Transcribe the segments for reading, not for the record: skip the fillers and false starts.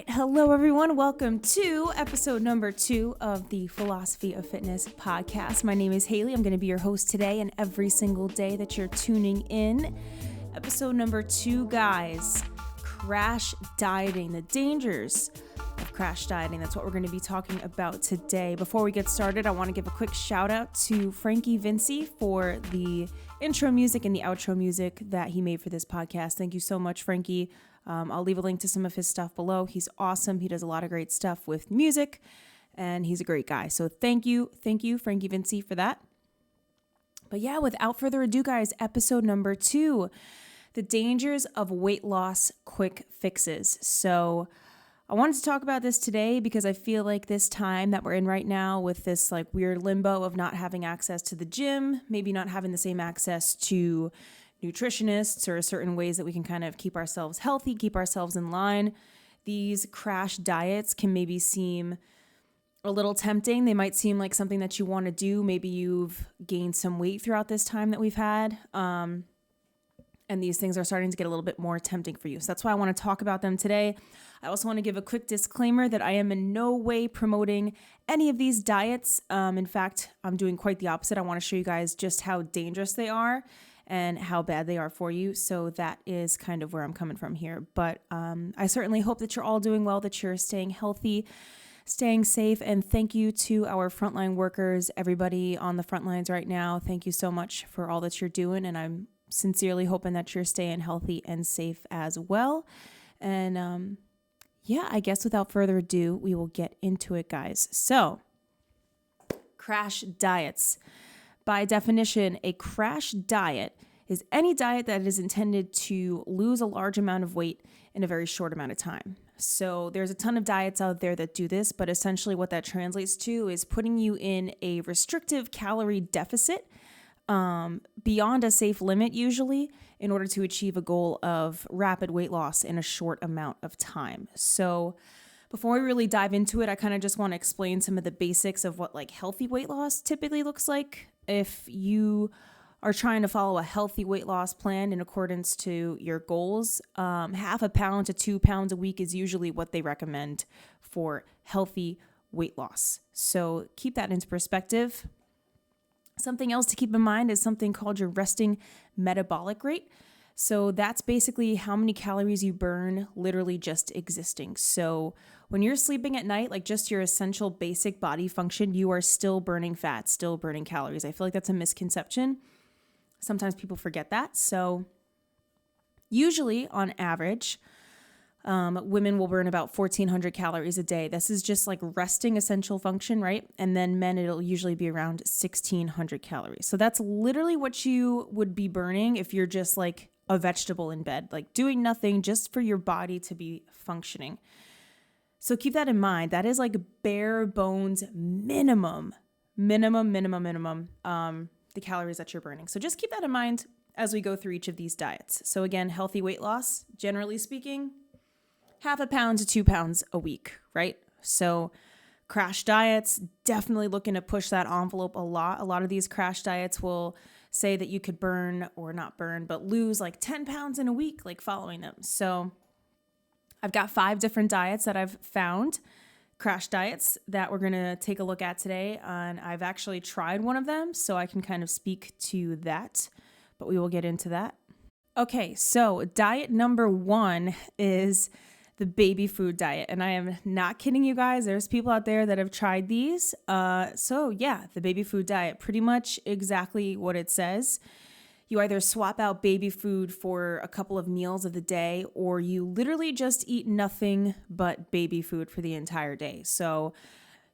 right. Hello, everyone. Welcome to episode number 2 of the Philosophy of Fitness podcast. My name is Haley. I'm going to be your host today and every single day that you're tuning in. Episode number 2, guys. Crash dieting, the dangers of crash dieting. That's what we're going to be talking about today. Before we get started, I want to give a quick shout out to Frankie Vinci for the intro music and the outro music that he made for this podcast. Thank you so much, Frankie. I'll leave a link to some of his stuff below. He's awesome. He does a lot of great stuff with music, and he's a great guy. So thank you, Frankie Vinci, for that. But yeah, without further ado, guys, episode number 2, the dangers of weight loss quick fixes. So I wanted to talk about this today because I feel like this time that we're in right now with this like weird limbo of not having access to the gym, maybe not having the same access to nutritionists or certain ways that we can kind of keep ourselves healthy, keep ourselves in line. These crash diets can maybe seem a little tempting. They might seem like something that you want to do. Maybe you've gained some weight throughout this time that we've had. And these things are starting to get a little bit more tempting for you. So that's why I want to talk about them today. I also want to give a quick disclaimer that I am in no way promoting any of these diets. In fact, I'm doing quite the opposite. I want to show you guys just how dangerous they are and how bad they are for you. So that is kind of where I'm coming from here. But I certainly hope that you're all doing well, that you're staying healthy, staying safe. And thank you to our frontline workers, everybody on the front lines right now. Thank you so much for all that you're doing. And I'm sincerely hoping that you're staying healthy and safe as well. And yeah, I guess without further ado, we will get into it, guys. So, crash diets. By definition, a crash diet is any diet that is intended to lose a large amount of weight in a very short amount of time. So there's a ton of diets out there that do this, but essentially what that translates to is putting you in a restrictive calorie deficit beyond a safe limit usually in order to achieve a goal of rapid weight loss in a short amount of time. So before we really dive into it, I kind of just want to explain some of the basics of what like healthy weight loss typically looks like. If you are trying to follow a healthy weight loss plan in accordance to your goals, 1/2 pound to 2 pounds a week is usually what they recommend for healthy weight loss. So keep that into perspective. Something else to keep in mind is something called your resting metabolic rate. So that's basically how many calories you burn literally just existing. So when you're sleeping at night, like just your essential basic body function, you are still burning fat, still burning calories. I feel like that's a misconception. Sometimes people forget that. So usually on average, women will burn about 1,400 calories a day. This is just like resting essential function, right? And then men, it'll usually be around 1,600 calories. So that's literally what you would be burning if you're just like a vegetable in bed, like doing nothing just for your body to be functioning. So keep that in mind. That is like bare bones minimum, the calories that you're burning. So just keep that in mind as we go through each of these diets. So again, healthy weight loss, generally speaking, 1/2 pound to 2 pounds a week, right? So crash diets, definitely looking to push that envelope a lot. A lot of these crash diets will say that you could burn or not burn, but lose like 10 pounds in a week, like following them. So I've got 5 different diets that I've found, crash diets that we're going to take a look at today. And I've actually tried one of them, so I can kind of speak to that, but we will get into that. Okay, so diet number 1 is the baby food diet. And I am not kidding you guys. There's people out there that have tried these. So yeah, the baby food diet, pretty much exactly what it says. You either swap out baby food for a couple of meals of the day, or you literally just eat nothing but baby food for the entire day. So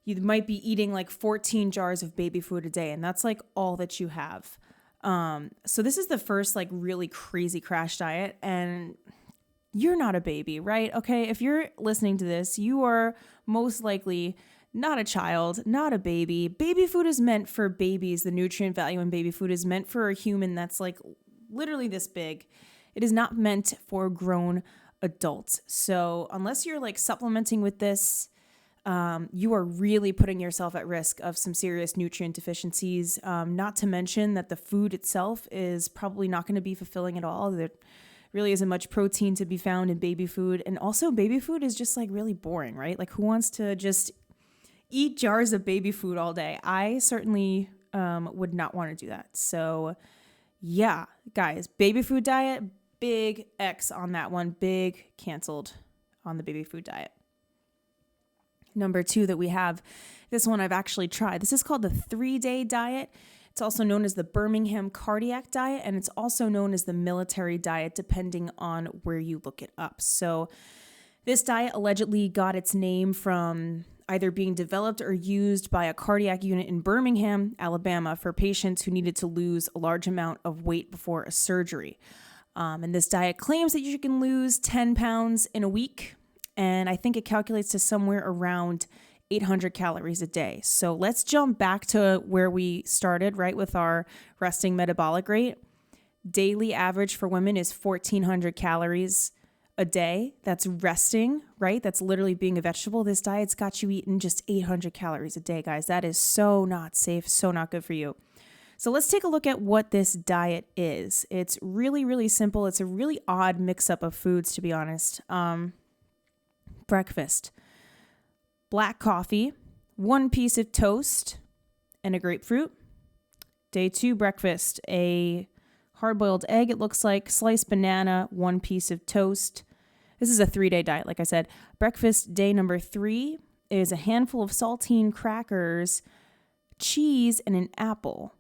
you might be eating like 14 jars of baby food a day, and that's like all that you have. So this is the first like really crazy crash diet, and you're not a baby, right? Okay, if you're listening to this, you are most likely not a child, not a baby. Baby food is meant for babies. The nutrient value in baby food is meant for a human that's like literally this big. It is not meant for grown adults. So unless you're like supplementing with this, you are really putting yourself at risk of some serious nutrient deficiencies. Not to mention that the food itself is probably not going to be fulfilling at all. Really isn't much protein to be found in baby food. And also baby food is just like really boring, right? Like who wants to just eat jars of baby food all day? I certainly would not want to do that. So yeah, guys, baby food diet, big X on that one. Big canceled on the baby food diet. Number 2 that we have, this one I've actually tried. This is called the 3-day diet. It's also known as the Birmingham cardiac diet, and it's also known as the military diet, depending on where you look it up. So this diet allegedly got its name from either being developed or used by a cardiac unit in Birmingham, Alabama, for patients who needed to lose a large amount of weight before a surgery. And this diet claims that you can lose 10 pounds in a week, and I think it calculates to somewhere around 800 calories a day. So let's jump back to where we started, right, with our resting metabolic rate. Daily average for women is 1,400 calories a day. That's resting, right? That's literally being a vegetable. This diet's got you eating just 800 calories a day, guys. That is so not safe, so not good for you. So let's take a look at what this diet is. It's really, really simple. It's a really odd mix-up of foods, to be honest. Breakfast: black coffee, 1 piece of toast, and a grapefruit. Day 2, breakfast: a hard-boiled egg, it looks like, sliced banana, 1 piece of toast. This is a 3-day diet, like I said. Breakfast day number 3 is a handful of saltine crackers, cheese, and an apple.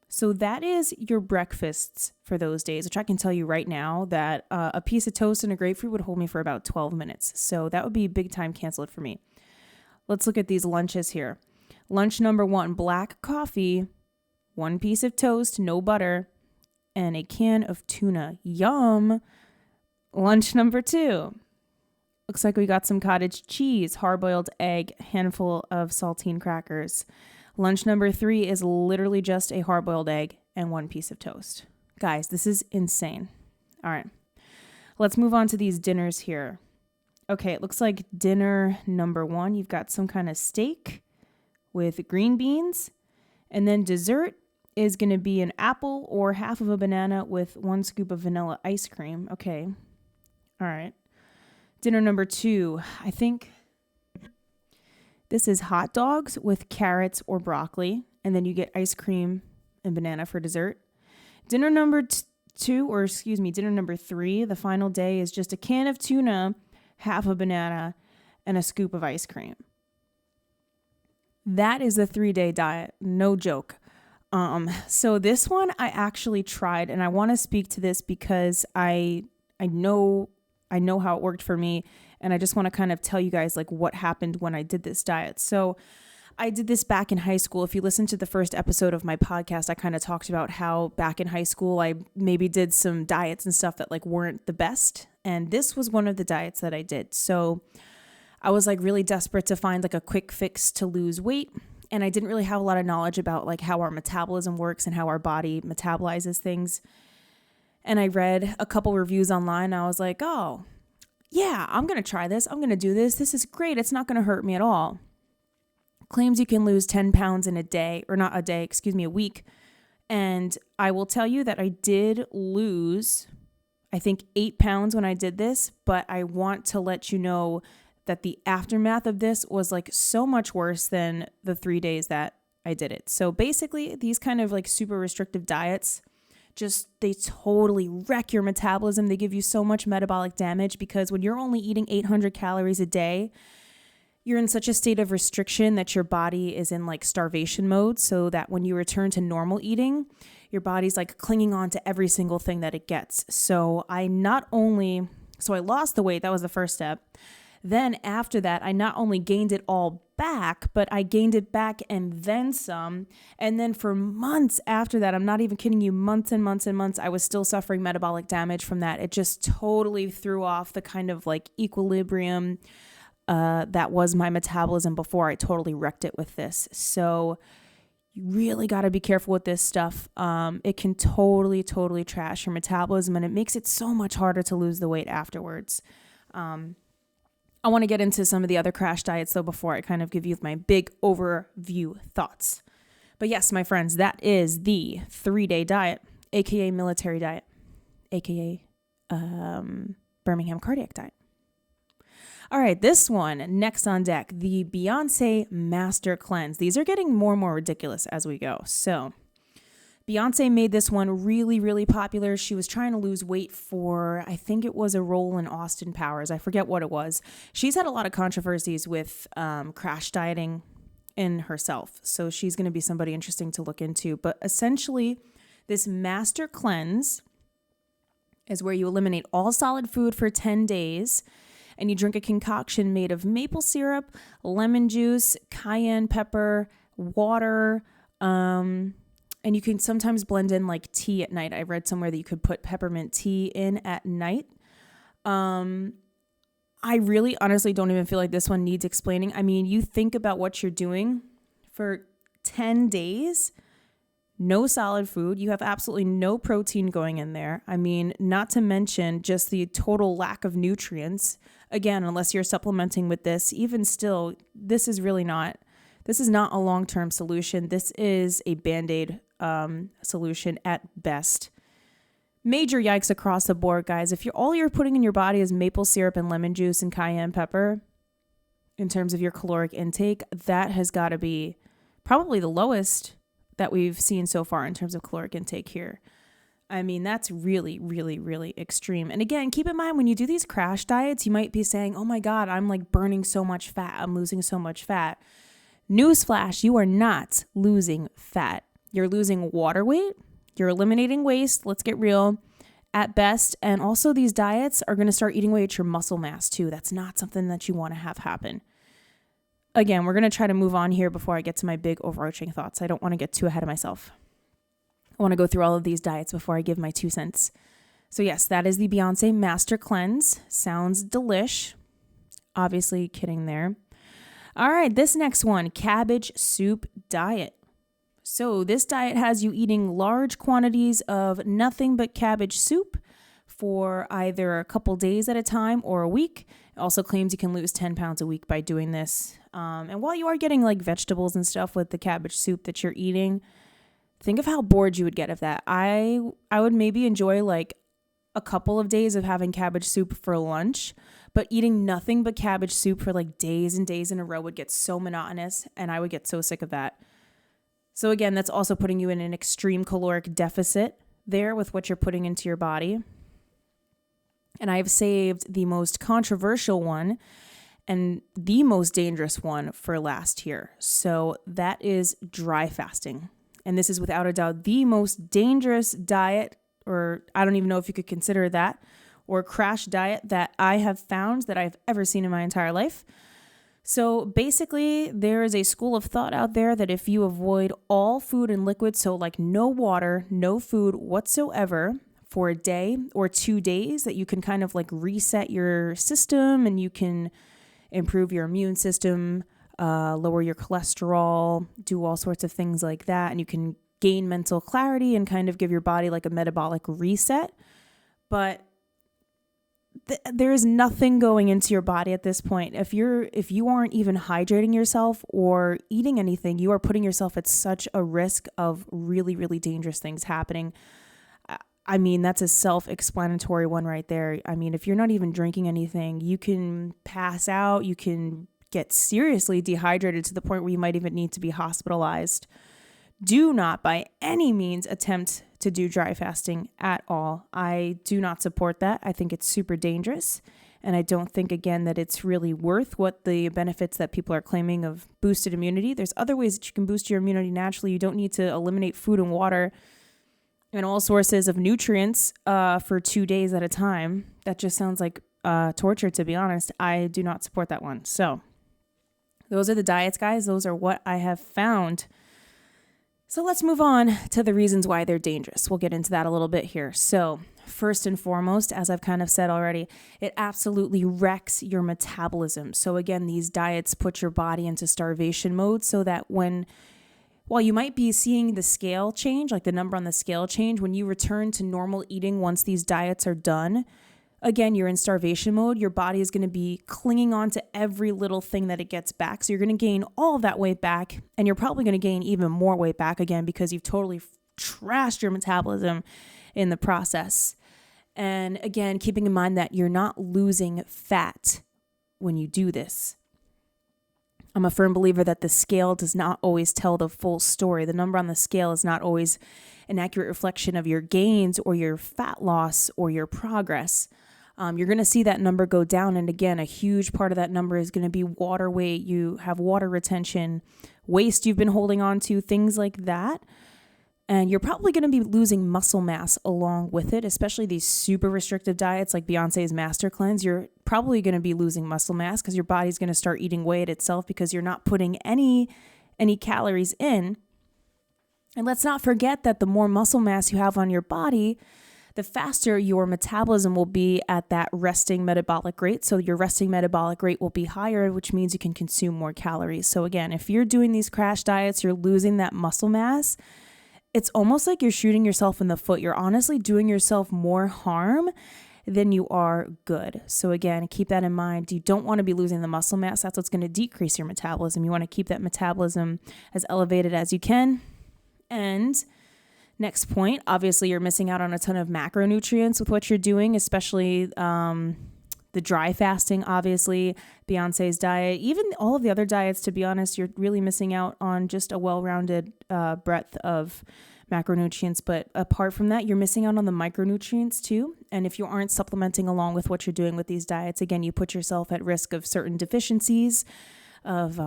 So that is your breakfasts for those days, which I can tell you right now that a piece of toast and a grapefruit would hold me for about 12 minutes. So that would be big time canceled for me. Let's look at these lunches here. Lunch number 1, black coffee, 1 piece of toast, no butter, and a can of tuna. Yum. Lunch number 2. Looks like we got some cottage cheese, hard-boiled egg, handful of saltine crackers. Lunch number 3 is literally just a hard-boiled egg and 1 piece of toast. Guys, this is insane. All right. Let's move on to these dinners here. Okay, it looks like dinner number 1, you've got some kind of steak with green beans. And then dessert is going to be an apple or half of a banana with 1 scoop of vanilla ice cream. Okay. All right. Dinner number 2, I think this is hot dogs with carrots or broccoli. And then you get ice cream and banana for dessert. Dinner number 3, the final day, is just a can of tuna, half a banana, and a scoop of ice cream. That is the 3-day diet. No joke. So this one I actually tried, and I want to speak to this because I know how it worked for me, and I just want to kind of tell you guys like what happened when I did this diet. So I did this back in high school. If you listen to the first episode of my podcast, I kind of talked about how back in high school I maybe did some diets and stuff that like weren't the best, and this was one of the diets that I did. So I was like really desperate to find like a quick fix to lose weight. And I didn't really have a lot of knowledge about like how our metabolism works and how our body metabolizes things. And I read a couple reviews online. And I was like, oh, yeah, I'm going to try this. I'm going to do this. This is great. It's not going to hurt me at all. Claims you can lose 10 pounds in a week. And I will tell you that I did lose, I think 8 pounds when I did this. But I want to let you know that the aftermath of this was like so much worse than the 3 days that I did it. So basically these kind of like super restrictive diets, they totally wreck your metabolism. They give you so much metabolic damage because when you're only eating 800 calories a day, you're in such a state of restriction that your body is in like starvation mode, so that when you return to normal eating, your body's like clinging on to every single thing that it gets. So I lost the weight. That was the first step. Then after that, I not only gained it all back, but I gained it back and then some. And then for months after that, I'm not even kidding you, months and months and months, I was still suffering metabolic damage from that. It just totally threw off the kind of like equilibrium that was my metabolism before. I totally wrecked it with this. So you really got to be careful with this stuff. It can totally, totally trash your metabolism, and it makes it so much harder to lose the weight afterwards. I want to get into some of the other crash diets, though, before I kind of give you my big overview thoughts. But yes, my friends, that is the 3-day diet, aka military diet, aka Birmingham cardiac diet. All right, this one, next on deck, the Beyonce Master Cleanse. These are getting more and more ridiculous as we go. So Beyonce made this one really, really popular. She was trying to lose weight for, I think it was a role in Austin Powers. I forget what it was. She's had a lot of controversies with crash dieting in herself. So she's going to be somebody interesting to look into. But essentially, this Master Cleanse is where you eliminate all solid food for 10 days and you drink a concoction made of maple syrup, lemon juice, cayenne pepper, water, and you can sometimes blend in like tea at night. I read somewhere that you could put peppermint tea in at night. I really honestly don't even feel like this one needs explaining. I mean, you think about what you're doing for 10 days, no solid food. You have absolutely no protein going in there. I mean, not to mention just the total lack of nutrients. Again, unless you're supplementing with this, even still, this is not a long-term solution. This is a Band-Aid solution at best. Major yikes across the board, guys. If all you're putting in your body is maple syrup and lemon juice and cayenne pepper, in terms of your caloric intake, that has got to be probably the lowest that we've seen so far in terms of caloric intake here. I mean, that's really, really, really extreme. And again, keep in mind when you do these crash diets, you might be saying, oh my God, I'm like burning so much fat. I'm losing so much fat. Newsflash, you are not losing fat. You're losing water weight. You're eliminating waste. Let's get real at best. And also these diets are going to start eating away at your muscle mass too. That's not something that you want to have happen. Again, we're going to try to move on here before I get to my big overarching thoughts. I don't want to get too ahead of myself. I want to go through all of these diets before I give my 2 cents. So yes, that is the Beyonce Master Cleanse. Sounds delish. Obviously kidding there. All right, this next one, Cabbage Soup Diet. So this diet has you eating large quantities of nothing but cabbage soup for either a couple days at a time or a week. It also claims you can lose 10 pounds a week by doing this. And while you are getting like vegetables and stuff with the cabbage soup that you're eating, think of how bored you would get of that. I would maybe enjoy like a couple of days of having cabbage soup for lunch, but eating nothing but cabbage soup for like days and days in a row would get so monotonous, and I would get so sick of that. So again, that's also putting you in an extreme caloric deficit there with what you're putting into your body. And I've saved the most controversial one and the most dangerous one for last here. So that is dry fasting. And this is without a doubt the most dangerous diet, or I don't even know if you could consider that, or crash diet that I have found that I've ever seen in my entire life. So basically, there is a school of thought out there that if you avoid all food and liquids, so like no water, no food whatsoever for a day or 2 days, that you can kind of like reset your system and you can improve your immune system, lower your cholesterol, do all sorts of things like that. And you can gain mental clarity and kind of give your body like a metabolic reset. But there is nothing going into your body at this point. If you aren't even hydrating yourself or eating anything, you are putting yourself at such a risk of really, really dangerous things happening. I mean, that's a self-explanatory one right there. I mean, if you're not even drinking anything, you can pass out, you can get seriously dehydrated to the point where you might even need to be hospitalized. Do not by any means attempt to do dry fasting at all. I do not support that. I think it's super dangerous. And I don't think, again, that it's really worth what the benefits that people are claiming of boosted immunity. There's other ways that you can boost your immunity naturally. You don't need to eliminate food and water and all sources of nutrients for 2 days at a time. That just sounds like torture, to be honest. I do not support that one. So those are the diets, guys. Those are what I have found. So let's move on to the reasons why they're dangerous. We'll get into that a little bit here. So first and foremost, as I've kind of said already, it absolutely wrecks your metabolism. So again, these diets put your body into starvation mode so that while you might be seeing the scale change, like the number on the scale change, when you return to normal eating once these diets are done, again, you're in starvation mode. Your body is going to be clinging on to every little thing that it gets back. So you're going to gain all of that weight back, and you're probably going to gain even more weight back again because you've totally trashed your metabolism in the process. And again, keeping in mind that you're not losing fat when you do this. I'm a firm believer that the scale does not always tell the full story. The number on the scale is not always an accurate reflection of your gains or your fat loss or your progress. You're going to see that number go down. And again, a huge part of that number is going to be water weight. You have water retention, waste you've been holding on to, things like that. And you're probably going to be losing muscle mass along with it, especially these super restrictive diets like Beyonce's Master Cleanse. You're probably going to be losing muscle mass because your body's going to start eating away at itself because you're not putting any calories in. And let's not forget that the more muscle mass you have on your body, the faster your metabolism will be at that resting metabolic rate. So your resting metabolic rate will be higher, which means you can consume more calories. So again, if you're doing these crash diets, you're losing that muscle mass. It's almost like you're shooting yourself in the foot. You're honestly doing yourself more harm than you are good. So again, keep that in mind. You don't want to be losing the muscle mass. That's what's going to decrease your metabolism. You want to keep that metabolism as elevated as you can. And next point, obviously you're missing out on a ton of macronutrients with what you're doing, especially the dry fasting, obviously, Beyonce's diet, even all of the other diets, to be honest, you're really missing out on just a well-rounded breadth of macronutrients. But apart from that, you're missing out on the micronutrients too. And if you aren't supplementing along with what you're doing with these diets, again, you put yourself at risk of certain deficiencies of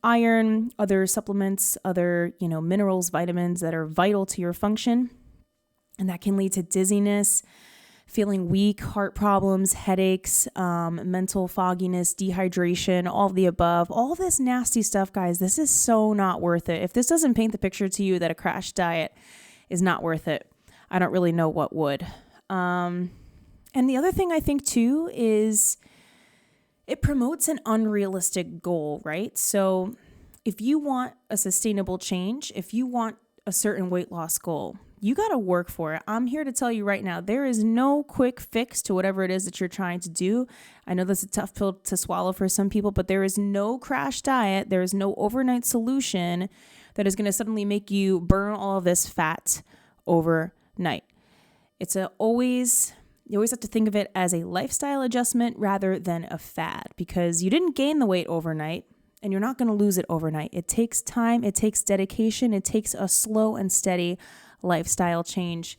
iron, other supplements, other, minerals, vitamins that are vital to your function. And that can lead to dizziness, feeling weak, heart problems, headaches, mental fogginess, dehydration, all of the above, all this nasty stuff, guys. This is so not worth it. If this doesn't paint the picture to you that a crash diet is not worth it, I don't really know what would. And the other thing I think too is it promotes an unrealistic goal, right? So if you want a sustainable change, if you want a certain weight loss goal, you got to work for it. I'm here to tell you right now, there is no quick fix to whatever it is that you're trying to do. I know that's a tough pill to swallow for some people, but there is no crash diet. There is no overnight solution that is going to suddenly make you burn all of this fat overnight. You always have to think of it as a lifestyle adjustment rather than a fad, because you didn't gain the weight overnight and you're not going to lose it overnight. It takes time. It takes dedication. It takes a slow and steady lifestyle change.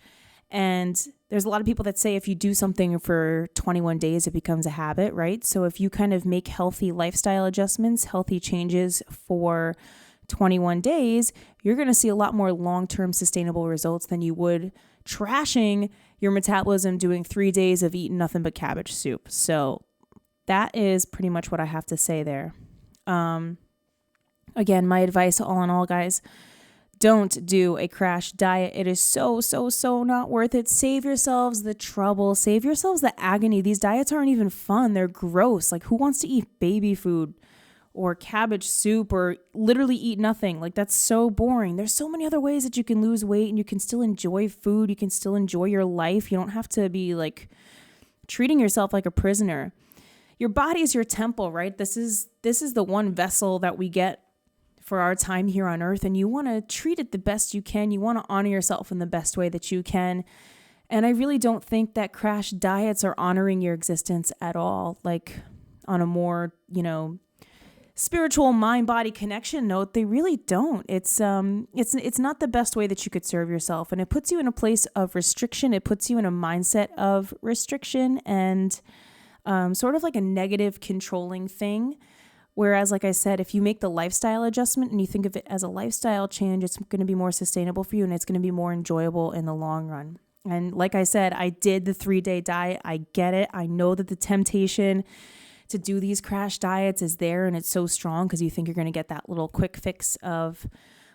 And there's a lot of people that say if you do something for 21 days, it becomes a habit, right? So if you kind of make healthy lifestyle adjustments, healthy changes for 21 days, you're going to see a lot more long-term sustainable results than you would trashing your metabolism doing 3 days of eating nothing but cabbage soup. So that is pretty much what I have to say there. Again, my advice all in all, guys, don't do a crash diet. It is so not worth it. Save yourselves the trouble. Save yourselves the agony. These diets aren't even fun. They're gross. Like, who wants to eat baby food or cabbage soup or literally eat nothing? Like, that's so boring. There's so many other ways that you can lose weight and you can still enjoy food. You can still enjoy your life. You don't have to be like treating yourself like a prisoner. Your body is your temple, right? This is the one vessel that we get for our time here on earth, and you want to treat it the best you can. You want to honor yourself in the best way that you can. And I really don't think that crash diets are honoring your existence at all. Like, on a more, spiritual mind-body connection note, they really don't. It's not the best way that you could serve yourself, and it puts you in a place of restriction. It puts you in a mindset of restriction and sort of like a negative controlling thing. Whereas, like I said, if you make the lifestyle adjustment and you think of it as a lifestyle change, it's going to be more sustainable for you and it's going to be more enjoyable in the long run. And like I said, I did the 3-day diet. I get it. I know that the temptation to do these crash diets is there, and it's so strong because you think you're going to get that little quick fix of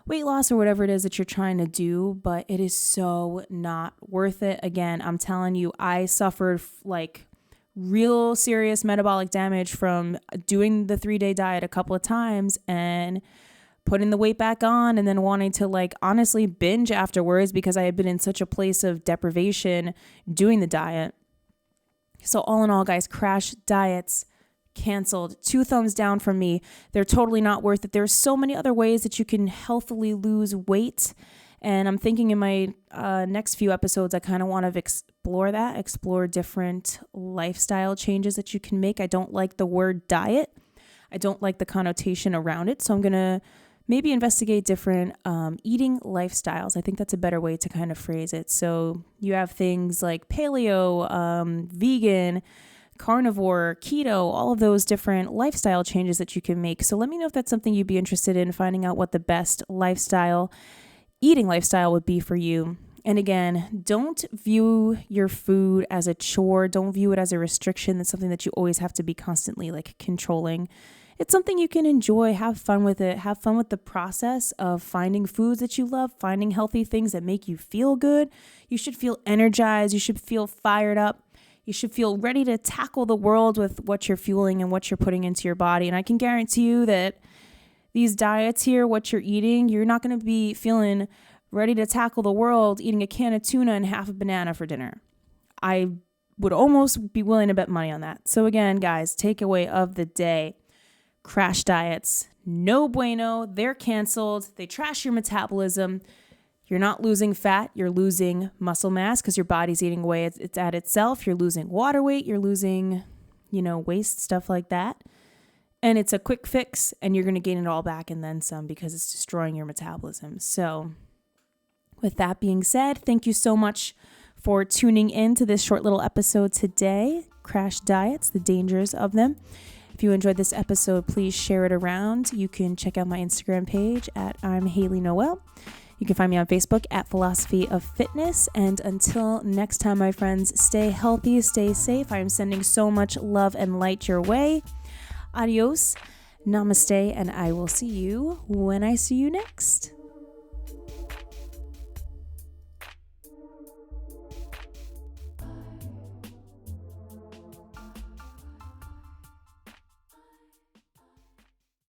weight loss or whatever it is that you're trying to do, but it is so not worth it. Again, I'm telling you, I suffered like real serious metabolic damage from doing the 3-day diet a couple of times and putting the weight back on and then wanting to like honestly binge afterwards because I had been in such a place of deprivation doing the diet. So all in all, guys, crash diets canceled. 2 thumbs down from me. They're totally not worth it. There's so many other ways that you can healthily lose weight. And I'm thinking in my next few episodes, I kind of want to explore that, explore different lifestyle changes that you can make. I don't like the word diet. I don't like the connotation around it. So I'm going to maybe investigate different eating lifestyles. I think that's a better way to kind of phrase it. So you have things like paleo, vegan, carnivore, keto, all of those different lifestyle changes that you can make. So let me know if that's something you'd be interested in, finding out what the best eating lifestyle would be for you. And again, don't view your food as a chore. Don't view it as a restriction. That's something that you always have to be constantly like controlling. It's something you can enjoy, have fun with it, have fun with the process of finding foods that you love, finding healthy things that make you feel good. You should feel energized. You should feel fired up. You should feel ready to tackle the world with what you're fueling and what you're putting into your body. And I can guarantee you that these diets here, what you're eating, you're not going to be feeling ready to tackle the world eating a can of tuna and half a banana for dinner. I would almost be willing to bet money on that. So again, guys, takeaway of the day. Crash diets, no bueno, they're canceled. They trash your metabolism. You're not losing fat, you're losing muscle mass because your body's eating away it's at itself. You're losing water weight, you're losing, waste, stuff like that. And it's a quick fix and you're going to gain it all back and then some because it's destroying your metabolism. So with that being said, thank you so much for tuning in to this short little episode today. Crash diets, the dangers of them. If you enjoyed this episode, please share it around. You can check out my Instagram page at I'm Haley Noel. You can find me on Facebook at Philosophy of Fitness. And until next time, my friends, stay healthy, stay safe. I am sending so much love and light your way. Adios, namaste, and I will see you when I see you next.